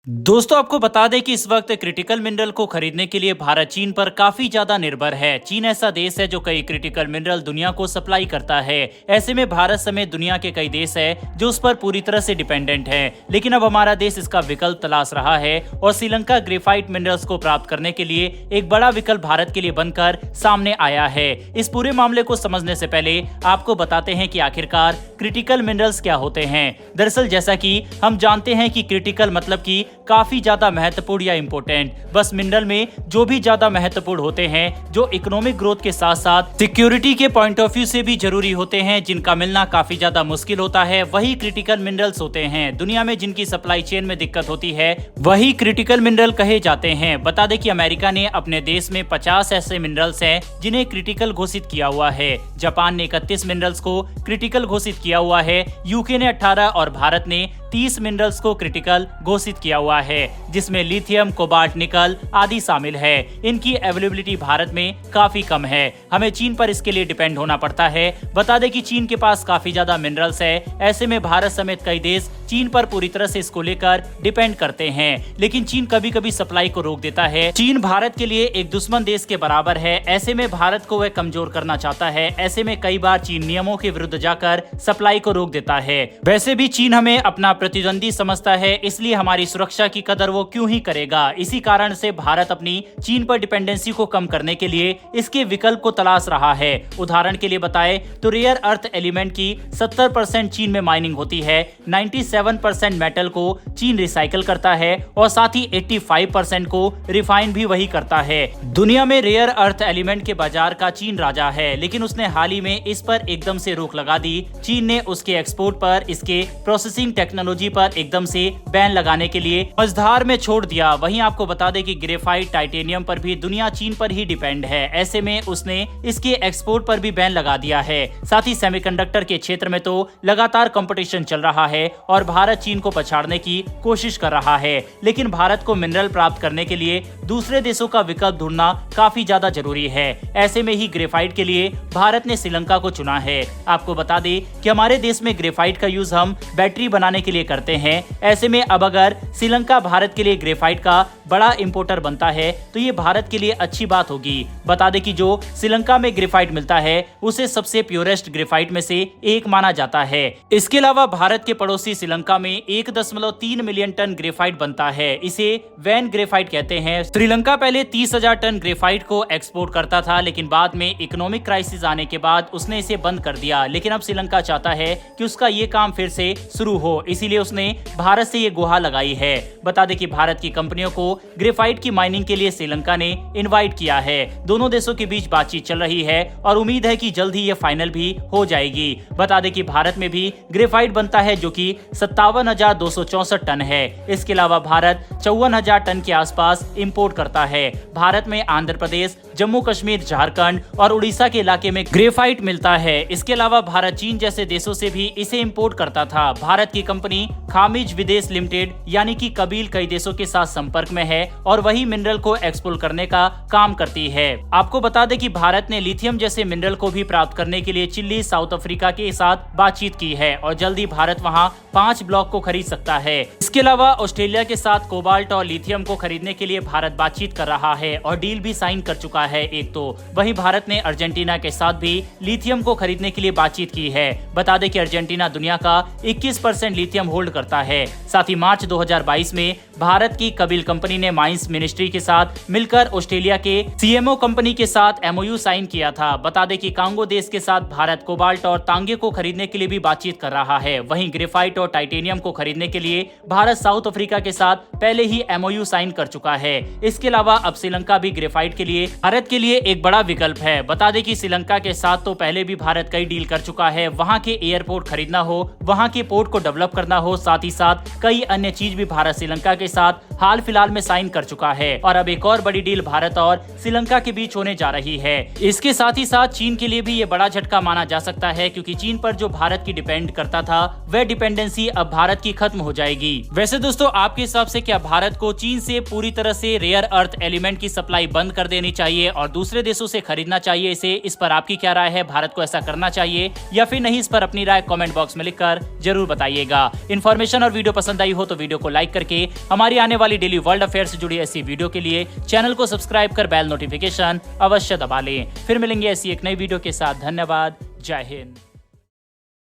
दोस्तों आपको बता दें कि इस वक्त क्रिटिकल मिनरल को खरीदने के लिए भारत चीन पर काफी ज्यादा निर्भर है। चीन ऐसा देश है जो कई क्रिटिकल मिनरल दुनिया को सप्लाई करता है। ऐसे में भारत समेत दुनिया के कई देश है जो उस पर पूरी तरह से डिपेंडेंट है। लेकिन अब हमारा देश इसका विकल्प तलाश रहा है और श्रीलंका ग्रेफाइट मिनरल्स को प्राप्त करने के लिए एक बड़ा विकल्प भारत के लिए बनकर सामने आया है। इस पूरे मामले को समझने से पहले आपको बताते हैं कि आखिरकार क्रिटिकल मिनरल्स क्या होते हैं। दरअसल जैसा कि हम जानते हैं कि क्रिटिकल मतलब कि काफी ज्यादा महत्वपूर्ण या इंपॉर्टेंट, बस मिनरल में जो भी ज्यादा महत्वपूर्ण होते हैं, जो इकोनॉमिक ग्रोथ के साथ साथ सिक्योरिटी के पॉइंट ऑफ व्यू से भी जरूरी होते हैं, जिनका मिलना काफी ज्यादा मुश्किल होता है, वही क्रिटिकल मिनरल्स होते हैं। दुनिया में जिनकी सप्लाई चेन में दिक्कत होती है वही क्रिटिकल मिनरल कहे जाते हैं। बता दें कि अमेरिका ने अपने देश में 50 ऐसे मिनरल्स हैं जिन्हें क्रिटिकल घोषित किया हुआ है। जापान ने 31 मिनरल्स को क्रिटिकल घोषित किया हुआ है। यूके ने 18 और भारत ने 30 मिनरल्स को क्रिटिकल घोषित किया हुआ है, जिसमें लिथियम, कोबाल्ट, निकल आदि शामिल है। इनकी अवेलेबिलिटी भारत में काफी कम है। हमें चीन पर इसके लिए डिपेंड होना पड़ता है। बता दें कि चीन के पास काफी ज्यादा मिनरल्स है। ऐसे में भारत समेत कई देश चीन पर पूरी तरह से इसको लेकर डिपेंड करते हैं। लेकिन चीन कभी कभी सप्लाई को रोक देता है। चीन भारत के लिए एक दुश्मन देश के बराबर है। ऐसे में भारत को वह कमजोर करना चाहता है। ऐसे में कई बार चीन नियमों के विरुद्ध जाकर सप्लाई को रोक देता है। वैसे भी चीन हमें अपना प्रतिद्वंदी समझता है, इसलिए हमारी सुरक्षा की कदर वो क्यों ही करेगा। इसी कारण से भारत अपनी चीन पर डिपेंडेंसी को कम करने के लिए इसके विकल्प को तलाश रहा है। उदाहरण के लिए बताएं तो रेयर अर्थ एलिमेंट की 70% चीन में माइनिंग होती है, 97% मेटल को चीन रिसाइकल करता है और साथ ही 85% को रिफाइन भी वही करता है। दुनिया में रेयर अर्थ एलिमेंट के बाजार का चीन राजा है, लेकिन उसने हाल ही में इस पर एकदम से रोक लगा दी। चीन ने उसके एक्सपोर्ट पर, इसके प्रोसेसिंग टेक्नोलॉजी पर एकदम से बैन लगाने के लिए मझधार में छोड़ दिया। वहीं आपको बता दें कि ग्रेफाइट, टाइटेनियम पर भी दुनिया चीन पर ही डिपेंड है। ऐसे में उसने इसके एक्सपोर्ट पर भी बैन लगा दिया है। साथ ही सेमीकंडक्टर के क्षेत्र में तो लगातार कंपटीशन चल रहा है और भारत चीन को पछाड़ने की कोशिश कर रहा है। लेकिन भारत को मिनरल प्राप्त करने के लिए दूसरे देशों का विकल्प ढूंढना काफी ज्यादा जरूरी है। ऐसे में ही ग्रेफाइट के लिए भारत ने श्रीलंका को चुना है। आपको बता दें कि हमारे देश में ग्रेफाइट का यूज हम बैटरी बनाने के लिए करते हैं। ऐसे में अब अगर श्रीलंका भारत के लिए ग्रेफाइट का बड़ा इंपोर्टर बनता है तो ये भारत के लिए अच्छी बात होगी। बता दें कि जो श्रीलंका में ग्रेफाइट मिलता है उसे सबसे प्योरेस्ट ग्रेफाइट में से एक माना जाता है। इसके अलावा भारत के पड़ोसी श्रीलंका में 1.3 मिलियन टन ग्रेफाइट बनता है। इसे वैन ग्रेफाइट कहते हैं। श्रीलंका पहले 30,000 टन ग्रेफाइट को एक्सपोर्ट करता था, लेकिन बाद में इकोनॉमिक क्राइसिस आने के बाद उसने इसे बंद कर दिया। लेकिन अब श्रीलंका चाहता है कि उसका ये काम फिर से शुरू हो, इसीलिए उसने भारत से ये गुहार लगाई है। बता दें कि भारत की कंपनियों को ग्रेफाइट की माइनिंग के लिए श्रीलंका ने इनवाइट किया है। दोनों देशों के बीच बातचीत चल रही है और उम्मीद है कि जल्द ही ये फाइनल भी हो जाएगी। बता दें कि भारत में भी ग्रेफाइट बनता है जो कि 57,264 टन है। इसके अलावा भारत 54,000 टन के आसपास इंपोर्ट करता है। भारत में आंध्र प्रदेश, जम्मू कश्मीर, झारखंड और उड़ीसा के इलाके में ग्रेफाइट मिलता है। इसके अलावा भारत चीन जैसे देशों से भी इसे इंपोर्ट करता था। भारत की कंपनी खामिज विदेश लिमिटेड यानी कि कबील कई देशों के साथ संपर्क में है और वही मिनरल को एक्सपोर्ट करने का काम करती है। आपको बता दें कि भारत ने लिथियम जैसे मिनरल को भी प्राप्त करने के लिए चिली, साउथ अफ्रीका के साथ बातचीत की है और जल्दी भारत वहां 5 ब्लॉक को खरीद सकता है। इसके अलावा ऑस्ट्रेलिया के साथ कोबाल्ट और लिथियम को खरीदने के लिए भारत बातचीत कर रहा है और डील भी साइन कर चुका है एक तो। वहीं भारत ने अर्जेंटीना के साथ भी लिथियम को खरीदने के लिए बातचीत की है। बता दें कि अर्जेंटीना दुनिया का 21% लिथियम होल्ड करता है। साथ ही मार्च 2022 में भारत की कबील कंपनी ने माइंस मिनिस्ट्री के साथ मिलकर ऑस्ट्रेलिया के सीएमओ कंपनी के साथ एमओयू साइन किया था। बता दें कि कांगो देश के साथ भारत कोबाल्ट और तांगे को खरीदने के लिए भी बातचीत कर रहा है। वहीं ग्रेफाइट और टाइटेनियम को खरीदने के लिए भारत साउथ अफ्रीका के साथ पहले ही एमओयू साइन कर चुका है। इसके अलावा अब श्रीलंका भी ग्रेफाइट के लिए भारत के लिए एक बड़ा विकल्प है। बता दें कि श्रीलंका के साथ तो पहले भी भारत कई डील कर चुका है। वहां के एयरपोर्ट खरीदना हो, वहां के पोर्ट को डेवलप करना हो, साथ ही साथ कई अन्य चीज भी भारत श्रीलंका के साथ हाल फिलहाल में साइन कर चुका है। और अब एक और बड़ी डील भारत और श्रीलंका के बीच होने जा रही है। इसके साथ ही साथ चीन के लिए भी ये बड़ा झटका माना जा सकता है, क्योंकि चीन पर जो भारत की डिपेंड करता था वह डिपेंडेंसी अब भारत की खत्म हो जाएगी। वैसे दोस्तों आपके हिसाब से क्या भारत को चीन से पूरी तरह से रेयर अर्थ एलिमेंट की सप्लाई बंद कर देनी चाहिए और दूसरे देशों से खरीदना चाहिए इसे? इस पर आपकी क्या राय है? भारत को ऐसा करना चाहिए या फिर नहीं? इस पर अपनी राय कमेंट बॉक्स में लिखकर जरूर बताइएगा। इन्फॉर्मेशन और वीडियो पसंद आई हो तो वीडियो को लाइक करके सके। हमारी आने वाली डेली वर्ल्ड अफेयर से जुड़ी ऐसी वीडियो के लिए चैनल को सब्सक्राइब कर बेल नोटिफिकेशन अवश्य दबा लें। फिर मिलेंगे ऐसी एक नई वीडियो के साथ। धन्यवाद। जय हिंद।